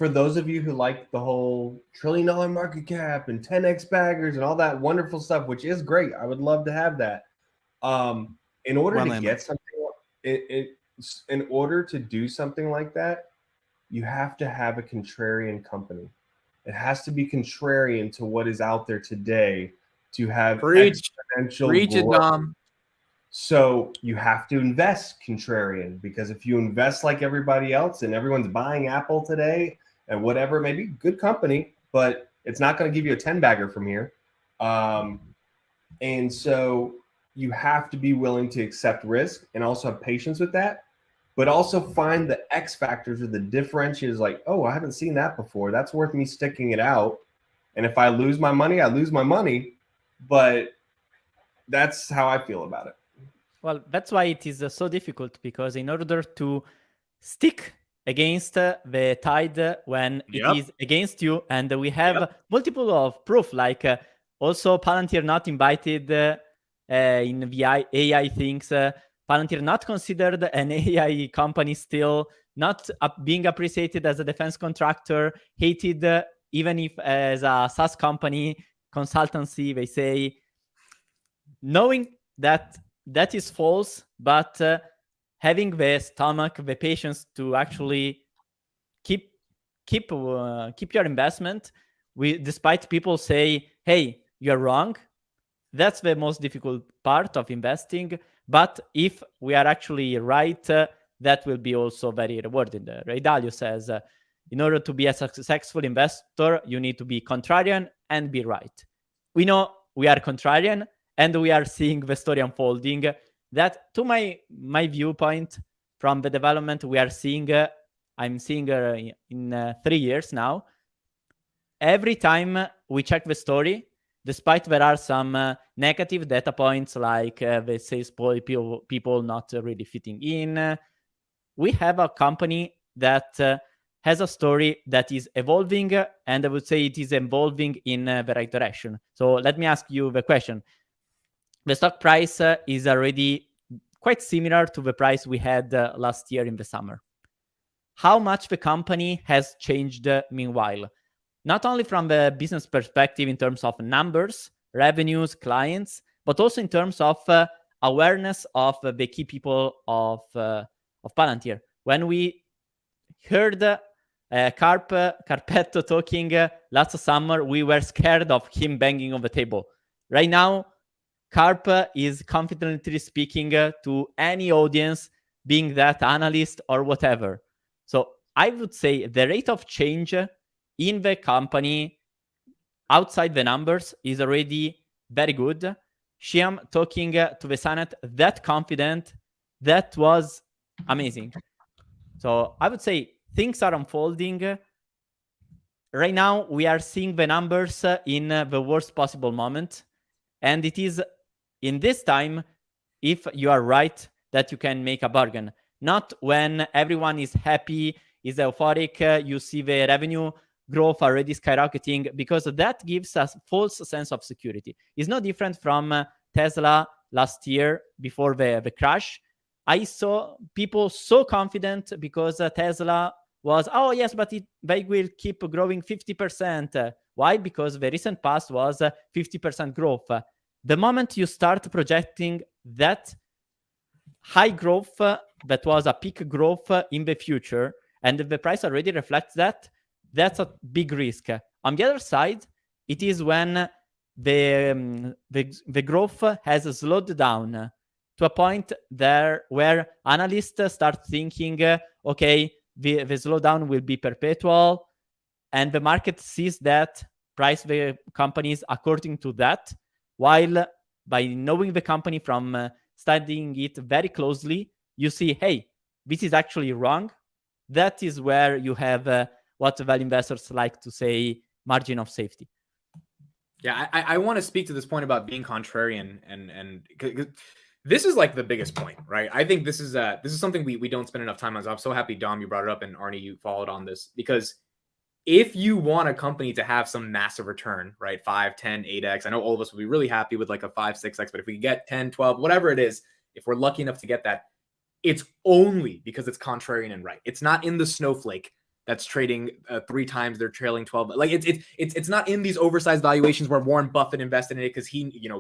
for those of you who like the whole $1 trillion market cap and 10x baggers and all that wonderful stuff, which is great, I would love to have that. In order to get something, in order to do something like that, you have to have a contrarian company. It has to be contrarian to what is out there today to have exponential growth. So you have to invest contrarian, because if you invest like everybody else and everyone's buying Apple today and whatever, maybe good company, but it's not going to give you a 10 bagger from here. And so you have to be willing to accept risk and also have patience with that, but also find the X factors or the differentiators like, oh, I haven't seen that before. That's worth me sticking it out. And if I lose my money, I lose my money. But that's how I feel about it. Well, that's why it is so difficult, because in order to stick against the tide when it is against you, and we have multiple of proof, like also Palantir not invited in the AI things, Palantir not considered an AI company, still not being appreciated as a defense contractor, hated even if as a SaaS company, consultancy, they say, knowing that that is false, but having the stomach, the patience to actually keep your investment, despite people say, hey, you're wrong. That's the most difficult part of investing. But if we are actually right, that will be also very rewarding. Ray Dalio says, in order to be a successful investor, you need to be contrarian and be right. We know we are contrarian, and we are seeing the story unfolding. That, to my viewpoint from the development we are seeing, I'm seeing in 3 years now. Every time we check the story, despite there are some negative data points like the sales people not really fitting in, we have a company that has a story that is evolving, and I would say it is evolving in the right direction. So let me ask you the question. The stock price is already quite similar to the price we had last year in the summer. How much the company has changed meanwhile? Not only from the business perspective in terms of numbers, revenues, clients, but also in terms of awareness of the key people of Palantir. When we heard Carpetto talking last summer, we were scared of him banging on the table. Right now, Carp is confidently speaking to any audience, being that analyst or whatever. So I would say the rate of change in the company outside the numbers is already very good. Shyam talking to the Senate that confident, that was amazing. So I would say things are unfolding. Right now, we are seeing the numbers in the worst possible moment. And it is in this time, if you are right, that you can make a bargain. Not when everyone is happy, is euphoric, you see the revenue growth already skyrocketing, because that gives us false sense of security. It's no different from Tesla last year before the crash. I saw people so confident because Tesla was, oh yes, but they will keep growing 50%. Why? Because the recent past was 50% growth. The moment you start projecting that high growth, that was a peak growth in the future, and the price already reflects that, that's a big risk. On the other side, it is when the growth has slowed down to a point there where analysts start thinking, okay, the slowdown will be perpetual, and the market sees that, price the companies according to that, while by knowing the company from studying it very closely, you see, hey, this is actually wrong. That is where you have what value investors like to say, margin of safety. Yeah, I want to speak to this point about being contrarian, and this is like the biggest point, right? I think this is something we don't spend enough time on. So I'm so happy, Dom, you brought it up, and Arnie, you followed on this, because if you want a company to have some massive return, right, 5, 10, 8x, I know all of us would be really happy with like a 5, 6x, but if we get 10, 12, whatever it is, if we're lucky enough to get that, it's only because it's contrarian and right. It's not in the snowflake that's trading 3 times their trailing 12. Like it's not in these oversized valuations where Warren Buffett invested in it because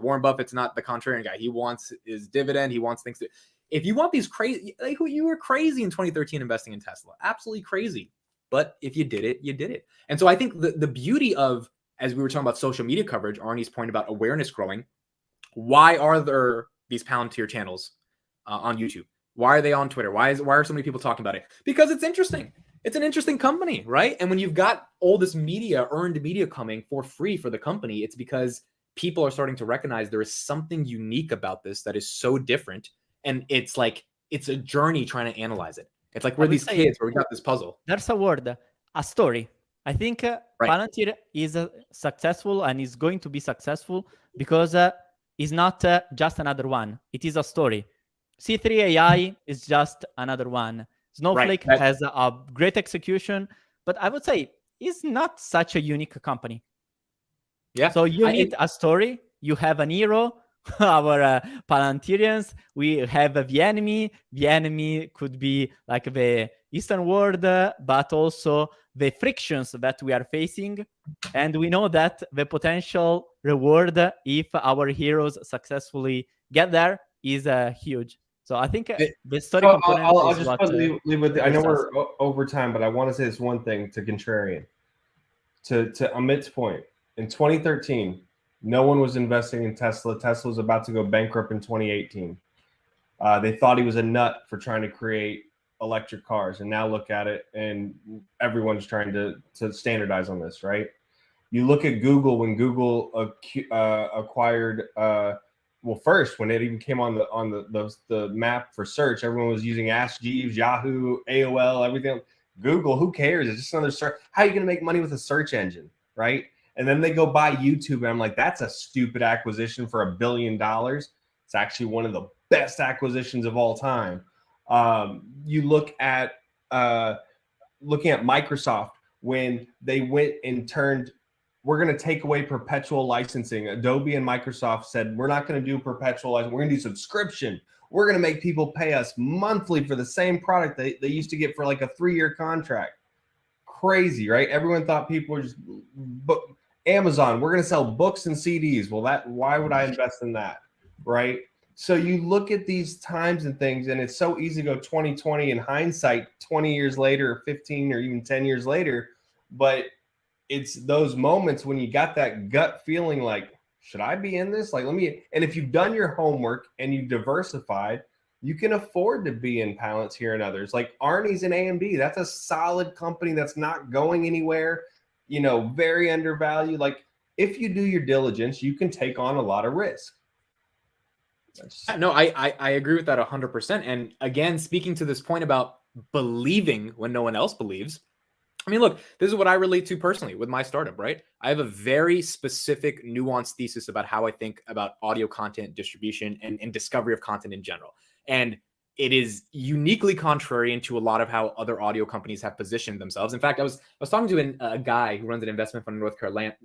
Warren Buffett's not the contrarian guy. He wants his dividend. He wants things to. If you want these crazy, like you were crazy in 2013 investing in Tesla, absolutely crazy. But if you did it, you did it. And so I think the beauty of, as we were talking about social media coverage, Arnie's point about awareness growing. Why are there these Palantir channels on YouTube? Why are they on Twitter? Why are so many people talking about it? Because it's interesting. It's an interesting company, right? And when you've got all this media, earned media coming for free for the company, it's because people are starting to recognize there is something unique about this that is so different. And it's like, it's a journey trying to analyze it. It's like we're these kids where we got this puzzle. There's a word, a story. I think Palantir is successful and is going to be successful because it's not just another one. It is a story. C3 AI is just another one. Snowflake has a great execution, but I would say it's not such a unique company. Yeah. So you need a story. You have an hero, our Palantirians. We have the enemy. The enemy could be like the Eastern world, but also the frictions that we are facing. And we know that the potential reward, if our heroes successfully get there, is huge. So I think the story component I'll is just what... leave with. I know we're over time, but I want to say this one thing to Contrarian. To Amit's point, in 2013, no one was investing in Tesla. Tesla was about to go bankrupt in 2018. They thought he was a nut for trying to create electric cars, and now look at it, and everyone's trying to standardize on this, right? You look at Google when Google acquired. Well, first, when it even came on the map for search, everyone was using Ask Jeeves, Yahoo, AOL, everything. Google, who cares? It's just another search. How are you going to make money with a search engine, right? And then they go buy YouTube, and I'm like, that's a stupid acquisition for $1 billion. It's actually one of the best acquisitions of all time. You look at looking at Microsoft when they went and turned. We're going to take away perpetual licensing. Adobe and Microsoft said, we're not going to do perpetual license. We're going to do subscription. We're going to make people pay us monthly for the same product they used to get for like a 3-year contract. Crazy, right? Everyone thought people were just Amazon, we're going to sell books and CDs. Well, why would I invest in that, right? So you look at these times and things, and it's so easy to go 2020 in hindsight, 20 years later, or 15 or even 10 years later. But it's those moments when you got that gut feeling like, should I be in this? Like, and if you've done your homework and you've diversified, you can afford to be in Palantir and others. Like Arnie's in AMD. That's a solid company that's not going anywhere, very undervalued. Like if you do your diligence, you can take on a lot of risk. No, I agree with that 100%. And again, speaking to this point about believing when no one else believes, I mean, look, this is what I relate to personally with my startup, right? I have a very specific, nuanced thesis about how I think about audio content distribution and discovery of content in general. And it is uniquely contrarian to a lot of how other audio companies have positioned themselves. In fact, I was talking to a guy who runs an investment fund in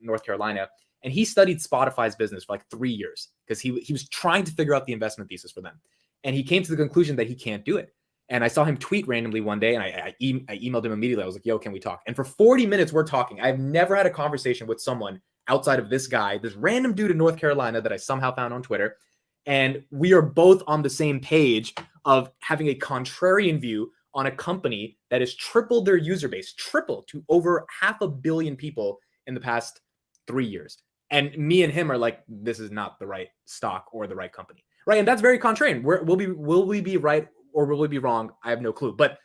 North Carolina, and he studied Spotify's business for like 3 years because he was trying to figure out the investment thesis for them. And he came to the conclusion that he can't do it. And I saw him tweet randomly one day, and I emailed him immediately. I was like, yo, can we talk? And for 40 minutes, we're talking. I've never had a conversation with someone outside of this guy, this random dude in North Carolina that I somehow found on Twitter. And we are both on the same page of having a contrarian view on a company that has tripled their user base, tripled to over 500 million people in the past 3 years. And me and him are like, this is not the right stock or the right company, right? And that's very contrarian. Will we be right or will we be wrong? I have no clue. But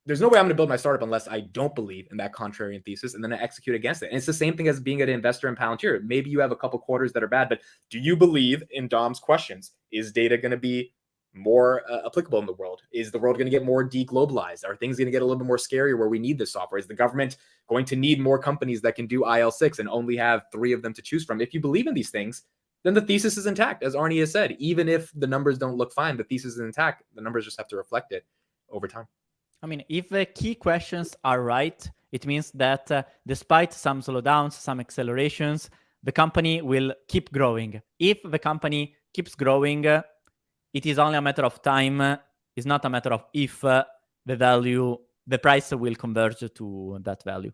there's no way I'm going to build my startup unless I don't believe in that contrarian thesis and then I execute against it. And it's the same thing as being an investor in Palantir. Maybe you have a couple quarters that are bad, but do you believe in Dom's questions? Is data going to be more applicable in the world? Is the world going to get more deglobalized? Are things going to get a little bit more scary where we need this software? Is the government going to need more companies that can do IL6 and only have 3 of them to choose from? If you believe in these things, then the thesis is intact. As Arnie has said, even if the numbers don't look fine, the thesis is intact. The numbers just have to reflect it over time. I mean, if the key questions are right, it means that despite some slowdowns, some accelerations, the company will keep growing. If the company keeps growing, it is only a matter of time. It's not a matter of if the value the price will converge to that value.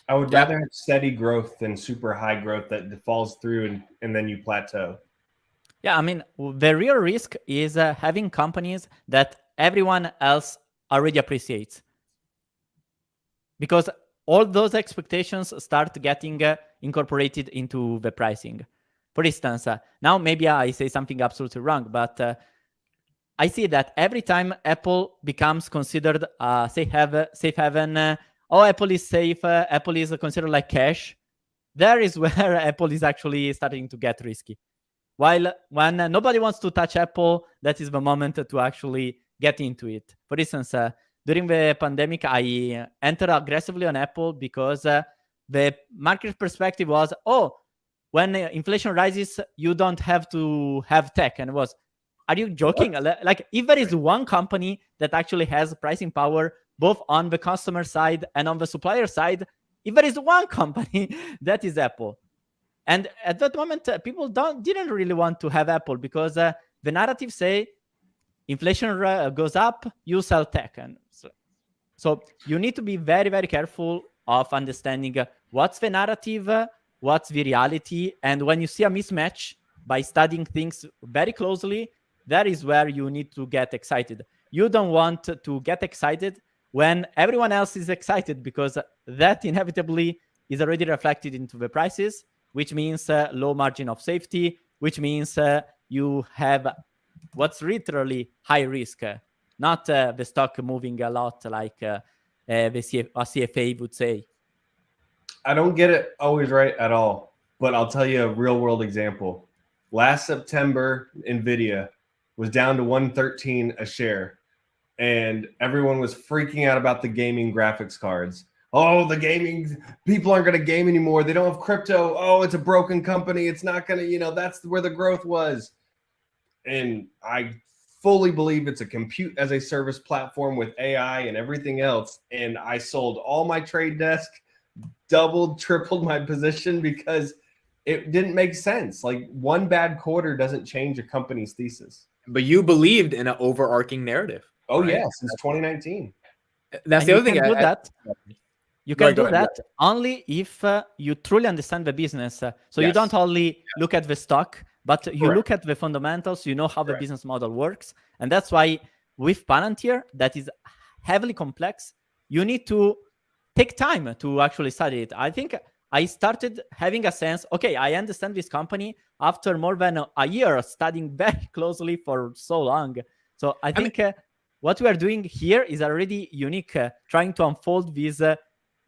I would rather have steady growth than super high growth that falls through and then you plateau. Yeah, I mean, the real risk is having companies that everyone else already appreciates. Because all those expectations start getting incorporated into the pricing. For instance, now maybe I say something absolutely wrong, but I see that every time Apple becomes considered safe haven, oh, Apple is safe, Apple is considered like cash, there is where Apple is actually starting to get risky. While when nobody wants to touch Apple, that is the moment to actually get into it. For instance, during the pandemic, I entered aggressively on Apple because the market perspective was, oh, when inflation rises, you don't have to have tech. And it was, are you joking? What? Like, if there is one company that actually has pricing power, both on the customer side and on the supplier side, if there is one company, that is Apple. And at that moment, people didn't really want to have Apple because the narrative say inflation goes up, you sell tech. And so you need to be very, very careful of understanding what's the narrative, what's the reality. And when you see a mismatch, by studying things very closely, that is where you need to get excited. You don't want to get excited when everyone else is excited, because that inevitably is already reflected into the prices, which means low margin of safety, which means you have what's literally high risk, not the stock moving a lot like a CFA would say. I don't get it always right at all, but I'll tell you a real world example. Last September, NVIDIA was down to 113 a share, and everyone was freaking out about the gaming graphics cards. Oh, the gaming people aren't going to game anymore. They don't have crypto. Oh, it's a broken company. It's not going to, that's where the growth was. And I fully believe it's a compute as a service platform with AI and everything else. And I sold all my trade desk, doubled, tripled my position because it didn't make sense. Like, one bad quarter doesn't change a company's thesis. But you believed in an overarching narrative. Oh, right? Yeah, since 2019. That's the other thing. You can do that only if you truly understand the business. So you don't only look at the stock, but you look at the fundamentals, you know how the business model works. And that's why with Palantir, that is heavily complex, you need to take time to actually study it. I think I started having a sense, okay, I understand this company after more than a year studying very closely for so long. So I think what we are doing here is already unique, trying to unfold this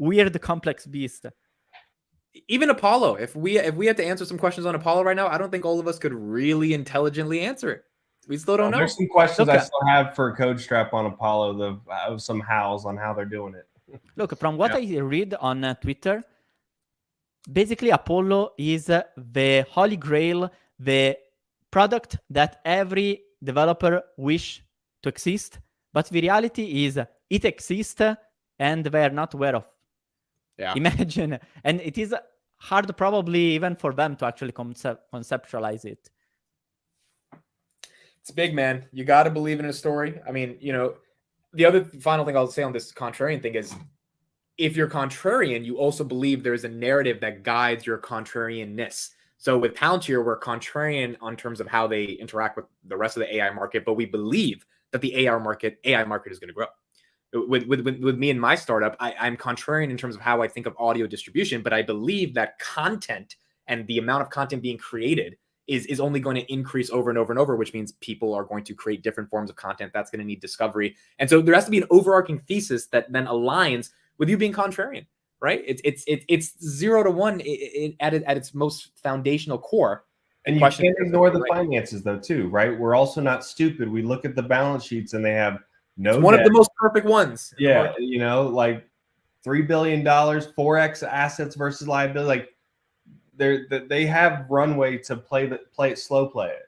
weird, complex beast. Even Apollo, if we had to answer some questions on Apollo right now, I don't think all of us could really intelligently answer it. We still don't know. There's some questions I still have for Code Strap on Apollo, some hows on how they're doing it. Look, from what I read on Twitter, basically Apollo is the holy grail, the product that every developer wish to exist, but the reality is it exists and they are not aware of. Yeah. Imagine, and it is hard probably even for them to actually conceptualize it. It's big, man. You got to believe in a story. I mean, the other final thing I'll say on this contrarian thing is, if you're contrarian, you also believe there's a narrative that guides your contrarianness. So with Palantir, we're contrarian on terms of how they interact with the rest of the AI market, but we believe that the AI market is going to grow. With me and my startup, I'm contrarian in terms of how I think of audio distribution, but I believe that content and the amount of content being created is only going to increase over and over and over, which means people are going to create different forms of content. That's going to need discovery. And so there has to be an overarching thesis that then aligns with you being contrarian, right? It's 0 to 1 at its most foundational core. And you can't ignore the finances though, too, right? We're also not stupid. We look at the balance sheets and they have no it's one debt. Of the most perfect ones. Yeah, like $3 billion, 4x assets versus liability. Like they have runway to play it slow play it.